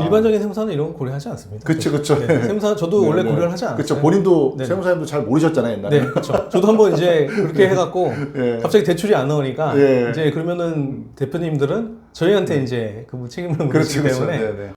일반적인 세무사는 이런 거 고려하지 않습니다. 그쵸. 네, 세무사 저도 원래 고려를 하지 않았어요. 그쵸. 본인도 네네. 세무사님도 잘 모르셨잖아요, 옛날에. 네, 그렇죠. 저도 한번 이제 그렇게 해갖고 예. 갑자기 대출이 안 나오니까 예. 이제 그러면은 대표님들은 저희한테 이제 그 책임을 물으시기 때문에 네네.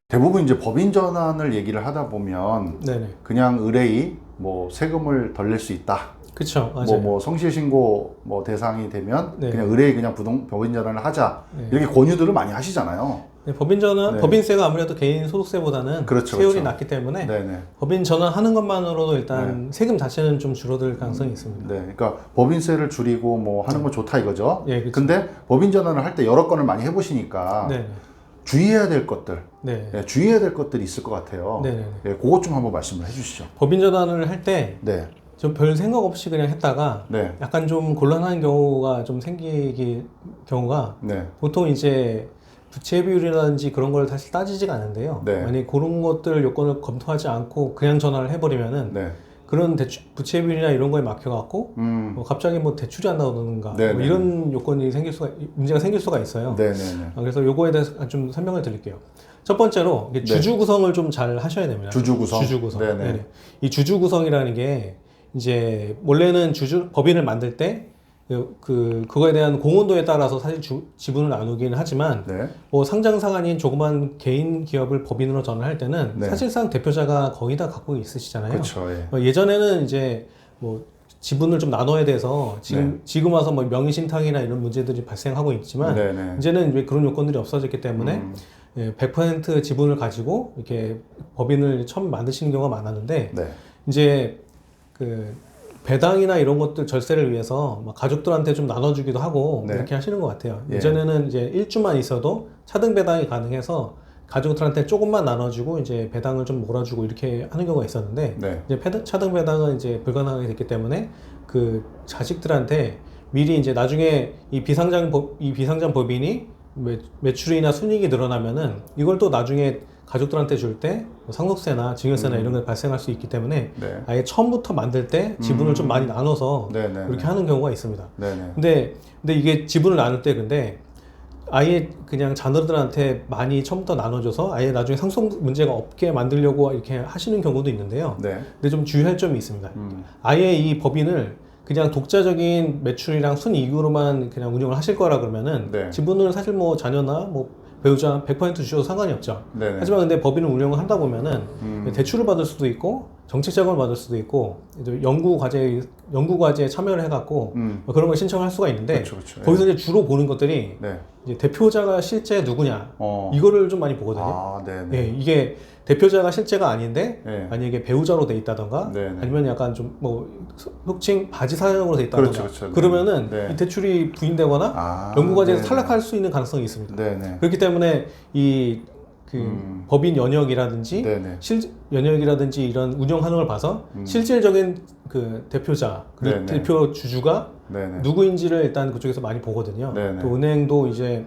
대부분 이제 법인 전환을 얘기를 하다 보면 네네. 그냥 의뢰이 뭐 세금을 덜 낼 수 있다. 그렇죠. 맞아요. 뭐 성실신고 뭐 대상이 되면 네. 그냥 의뢰이 그냥 법인 전환을 하자. 네. 이렇게 권유들을 많이 하시잖아요. 네, 법인 전환, 네. 법인세가 아무래도 개인 소득세보다는 그렇죠, 세율이 그렇죠. 낮기 때문에 네네. 법인 전환하는 것만으로도 일단 세금 자체는 좀 줄어들 가능성이 있습니다. 네, 그러니까 법인세를 줄이고 뭐 하는 건 좋다 이거죠. 예, 그렇죠. 근데 법인 전환을 할 때 여러 건을 많이 해보시니까 네, 주의해야 될 것들, 네, 예, 주의해야 될 것들이 있을 것 같아요. 네, 네. 예, 그것 좀 한번 말씀을 해주시죠. 법인 전환을 할 때 좀 네, 별 생각 없이 그냥 했다가 네, 약간 좀 곤란한 경우가 좀 생기기 경우가 네, 보통 이제 부채 비율이라든지 그런 걸 사실 따지지가 않는데요. 네. 만약 그런 것들 요건을 검토하지 않고 그냥 전환을 해버리면은 네, 그런 부채 비율이나 이런 거에 막혀갖고 뭐 갑자기 뭐 대출이 안 나오는가 뭐 네네. 이런 요건이 문제가 생길 수가 있어요. 네, 네, 네. 그래서 요거에 대해서 좀 설명을 드릴게요. 첫 번째로 이게 주주 구성을 좀 잘 하셔야 됩니다. 주주 구성. 주주 구성. 네네. 네네. 이 주주 구성이라는 게 이제 원래는 법인을 만들 때 그거에 대한 공헌도에 따라서 사실 지분을 나누기는 하지만 네, 뭐 상장사가 아닌 조그만 개인 기업을 법인으로 전환할 때는 네. 사실상 대표자가 거의 다 갖고 있으시잖아요. 그렇죠. 예. 예전에는 이제 뭐 지분을 좀 나눠야 돼서 지금 와서 뭐 명의신탁이나 이런 문제들이 발생하고 있지만 네, 네. 이제는 왜 그런 요건들이 없어졌기 때문에 100% 지분을 가지고 이렇게 법인을 처음 만드시는 경우가 많았는데 네, 이제 그 배당이나 이런 것들 절세를 위해서 막 가족들한테 좀 나눠주기도 하고 네. 이렇게 하시는 것 같아요. 예. 예전에는 이제 일주만 있어도 차등 배당이 가능해서 가족들한테 조금만 나눠주고 이제 배당을 좀 몰아주고 이렇게 하는 경우가 있었는데 네. 이제 차등 배당은 이제 불가능하게 됐기 때문에 그 자식들한테 미리 이제 나중에 이 비상장 법인이 매출이나 순이익이 늘어나면은 이걸 또 나중에 가족들한테 줄 때 상속세나 증여세나 이런 게 발생할 수 있기 때문에 네. 아예 처음부터 만들 때 지분을 좀 많이 나눠서 네, 네, 그렇게 네. 하는 경우가 있습니다. 네, 네. 근데 이게 지분을 나눌 때 근데 아예 그냥 자녀들한테 많이 처음부터 나눠줘서 아예 나중에 상속 문제가 없게 만들려고 이렇게 하시는 경우도 있는데요. 네. 근데 좀 주의할 점이 있습니다. 아예 이 법인을 그냥 독자적인 매출이랑 순이익으로만 그냥 운영을 하실 거라 그러면은 네. 지분을 사실 뭐 자녀나 뭐 배우자 100% 주셔도 상관이 없죠. 네네. 하지만 근데 법인을 운영을 하다 보면은 대출을 받을 수도 있고 정책 자금을 받을 수도 있고 연구 과제에 참여를 해갖고 뭐 그런 걸 신청할 수가 있는데 그쵸, 그쵸. 거기서 이제 주로 보는 것들이 네. 이제 대표자가 실제 누구냐 어. 이거를 좀 많이 보거든요. 아, 네, 네. 예, 이게 대표자가 실제가 아닌데 네. 만약에 배우자로 돼 있다던가 네, 네. 아니면 약간 좀 뭐 속칭 바지 사장으로 돼 있다던가 그렇죠, 그렇죠. 그러면은 네. 이 대출이 부인되거나 아, 연구과제에서 네. 탈락할 수 있는 가능성이 있습니다. 네, 네. 그렇기 때문에 이 법인 연역이라든지 네네. 연역이라든지 이런 운영하는 걸 봐서 실질적인 그 대표자 그리고 네네. 대표 주주가 네네. 누구인지를 일단 그쪽에서 많이 보거든요. 네네. 또 은행도 이제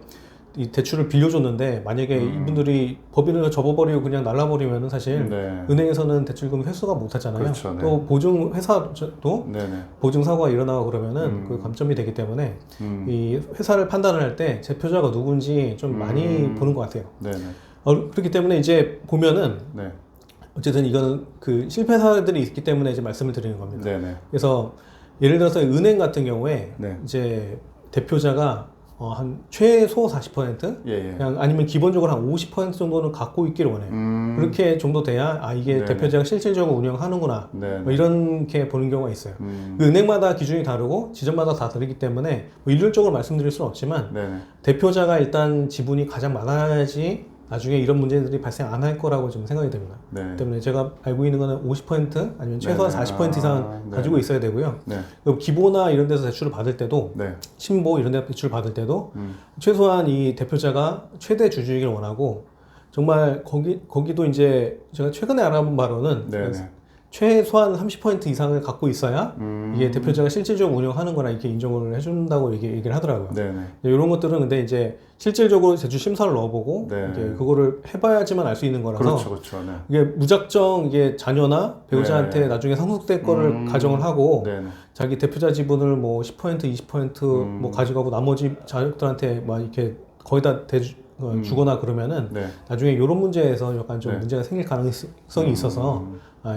이 대출을 빌려줬는데 만약에 이분들이 법인을 접어버리고 그냥 날라버리면은 사실 네. 은행에서는 대출금 회수가 못하잖아요. 그렇죠, 네. 또 보증 회사도 네네. 보증 사고가 일어나고 그러면은 그 감점이 되기 때문에 이 회사를 판단을 할 때 대표자가 누군지 좀 많이 보는 것 같아요. 네네. 그렇기 때문에 이제 보면은 네. 어쨌든 이거는 그 실패 사례들이 있기 때문에 이제 말씀을 드리는 겁니다. 네네. 그래서 예를 들어서 은행 같은 경우에 네. 이제 대표자가 한 최소 40% 예, 예. 그냥 아니면 기본적으로 한 50% 정도는 갖고 있기를 원해요. 그렇게 정도 돼야 이게 네네. 대표자가 실질적으로 운영하는구나 네네. 뭐 이렇게 보는 경우가 있어요. 그 은행마다 기준이 다르고 지점마다 다 다르기 때문에 뭐 일률적으로 말씀드릴 수는 없지만 네네. 대표자가 일단 지분이 가장 많아야지 나중에 이런 문제들이 발생 안 할 거라고 좀 생각이 됩니다. 네. 때문에 제가 알고 있는 거는 50% 아니면 최소한 네네. 40% 이상 네. 가지고 있어야 되고요. 네. 그리고 기보나 이런 데서 대출을 받을 때도 네. 신보 이런 데 대출을 받을 때도 최소한 이 대표자가 최대 주주이길 원하고 정말 거기도 이제 제가 최근에 알아본 바로는 네네. 최소한 30% 이상을 갖고 있어야 이게 대표자가 실질적으로 운영하는 거나 이렇게 인정을 해준다고 얘기를 하더라고요. 네네. 이런 것들은 근데 이제 실질적으로 대출 심사를 넣어보고 네. 이제 그거를 해봐야지만 알 수 있는 거라서 그렇죠, 그렇죠. 네. 이게 무작정 이게 자녀나 배우자한테 네. 나중에 상속될 거를 가정을 하고 네네. 자기 대표자 지분을 뭐 10% 20% 뭐 가져가고 나머지 자녀들한테 막 이렇게 거의 다 주거나 그러면은 네. 나중에 이런 문제에서 약간 좀 네. 문제가 생길 가능성이 있어서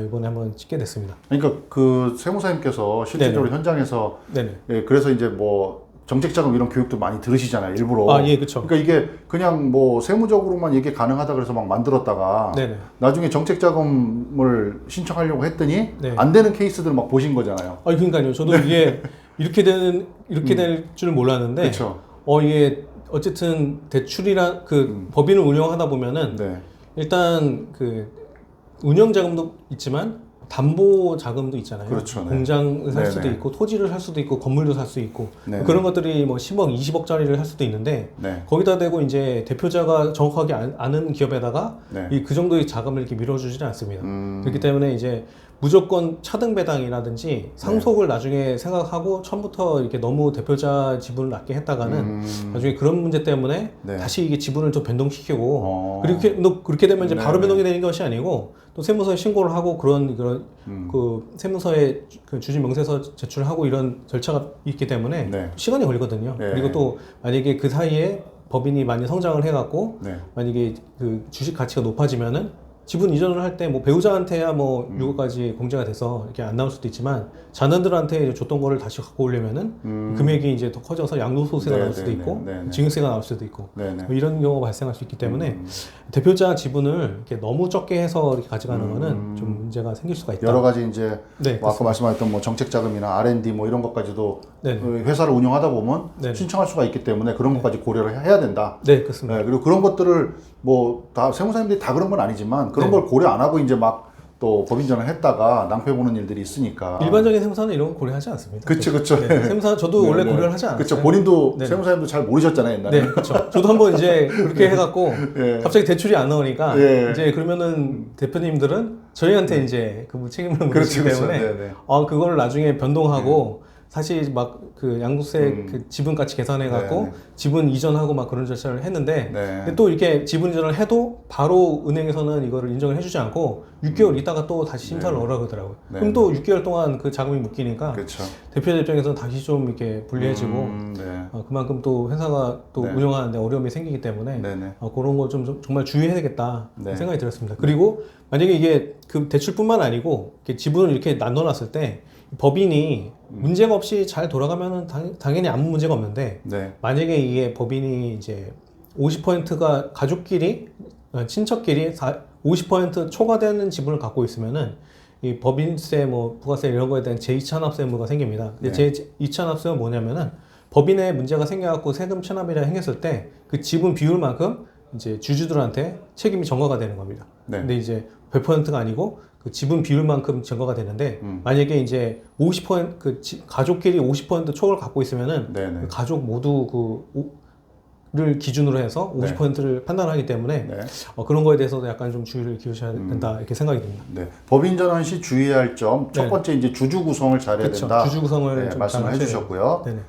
이번에 한번 찍게 됐습니다. 그러니까 그 세무사님께서 실질적으로 현장에서 네네. 예, 그래서 이제 뭐 정책자금 이런 교육도 많이 들으시잖아요, 일부러. 예, 그렇죠. 그러니까 이게 그냥 뭐 세무적으로만 이게 가능하다 그래서 막 만들었다가 네네. 나중에 정책자금을 신청하려고 했더니 네. 안 되는 케이스들 막 보신 거잖아요. 그러니까요. 저도 이게 이렇게 될 줄 몰랐는데, 그렇죠. 이게 어쨌든 대출이란 그 법인을 운영하다 보면은 네. 일단 그 운영 자금도 있지만 담보 자금도 있잖아요. 그렇죠, 네. 공장을 살 수도 네네. 있고 토지를 살 수도 있고 건물도 살 수 있고 네네. 그런 것들이 뭐 10억, 20억짜리를 할 수도 있는데 네. 거기다 대고 이제 대표자가 정확하게 아는 기업에다가 네. 그 정도의 자금을 이렇게 밀어주지는 않습니다. 음. 그렇기 때문에 이제 무조건 차등 배당이라든지 상속을 나중에 생각하고 처음부터 이렇게 너무 대표자 지분을 낮게 했다가는 나중에 그런 문제 때문에 네. 다시 이게 지분을 좀 변동시키고 어. 그렇게 되면 이제 바로 네, 변동이 되는 것이 아니고 또 세무서에 신고를 하고 그런 그 세무서에 그 주주 명세서 제출하고 이런 절차가 있기 때문에 네. 시간이 걸리거든요. 네. 그리고 또 만약에 그 사이에 법인이 많이 성장을 해갖고 네. 만약에 그 주식 가치가 높아지면은 지분 이전을 할 때 뭐 배우자한테야 뭐 6억까지 공제가 돼서 이렇게 안 나올 수도 있지만 자녀들한테 이제 줬던 거를 다시 갖고 오려면은 금액이 이제 더 커져서 양도소득세가 나올 수도 있고 증여세가 나올 수도 있고 네네. 뭐 이런 경우가 발생할 수 있기 때문에 대표자 지분을 이렇게 너무 적게 해서 이렇게 가져가는 거는 좀 문제가 생길 수가 있다. 여러 가지 이제 네, 뭐 아까 말씀하셨던 뭐 정책 자금이나 R&D 뭐 이런 것까지도 네네. 그 회사를 운영하다 보면 네네. 신청할 수가 있기 때문에 그런 것까지 고려를 해야 된다. 네, 그렇습니다. 네, 그리고 그런 것들을 뭐 다 세무사님들이 다 그런 건 아니지만 그런 네. 걸 고려 안 하고 이제 막 또 법인전을 했다가 낭패 보는 일들이 있으니까. 일반적인 세무사는 이런 거 고려하지 않습니다. 그쵸. 네, 세무사 저도 원래 고려를 하지 않았어요. 그쵸. 본인도 네네. 세무사님도 잘 모르셨잖아요, 옛날에. 네, 그렇죠. 저도 한번 이제 그렇게 해갖고 예. 갑자기 대출이 안 나오니까 예. 이제 그러면은 대표님들은 저희한테 이제 그 책임을 물으시기 그렇죠. 때문에 네네. 그거를 나중에 변동하고 사실 막 그 양도세 그 지분 가치 계산해갖고 네네. 지분 이전하고 막 그런 절차를 했는데 네. 근데 또 이렇게 지분 이전을 해도 바로 은행에서는 이거를 인정을 해주지 않고 6개월 있다가 또 다시 심사를 오라고 하더라고요. 네. 그럼 또 6개월 동안 그 자금이 묶이니까 그렇죠. 대표자 입장에서는 다시 좀 이렇게 불리해지고 네. 그만큼 또 회사가 또 네. 운영하는데 어려움이 생기기 때문에 네네. 그런 거 좀 정말 주의해야 되겠다 네. 생각이 들었습니다. 그리고 만약에 이게 그 대출뿐만 아니고 이렇게 지분을 이렇게 나눠놨을 때 법인이 문제가 없이 잘 돌아가면은 당연히 아무 문제가 없는데 네. 만약에 이게 법인이 이제 50%가 가족끼리 친척끼리 50% 초과되는 지분을 갖고 있으면은 이 법인세 뭐 부가세 이런 거에 대한 제2차납세 의무가 생깁니다. 근데 네. 제2차납세는 뭐냐면은 법인에 문제가 생겨갖고 세금 체납이라 행했을 때 그 지분 비율만큼 이제 주주들한테 책임이 전가가 되는 겁니다. 네. 근데 이제 100%가 아니고 그 지분 비율만큼 전가가 되는데 만약에 이제 50% 가족끼리 50% 촉을 갖고 있으면은 네네. 그 가족 모두 를 기준으로 해서 50%를 판단하기 때문에 네. 그런 거에 대해서도 약간 좀 주의를 기울여야 된다 이렇게 생각이 듭니다. 네. 법인 전환 시 주의해야 할 점 첫 네. 번째 이제 주주 구성을 잘해야 그렇죠. 된다. 주주 구성을 네, 좀 말씀을 잘 하셔야 해주셨고요. 네네.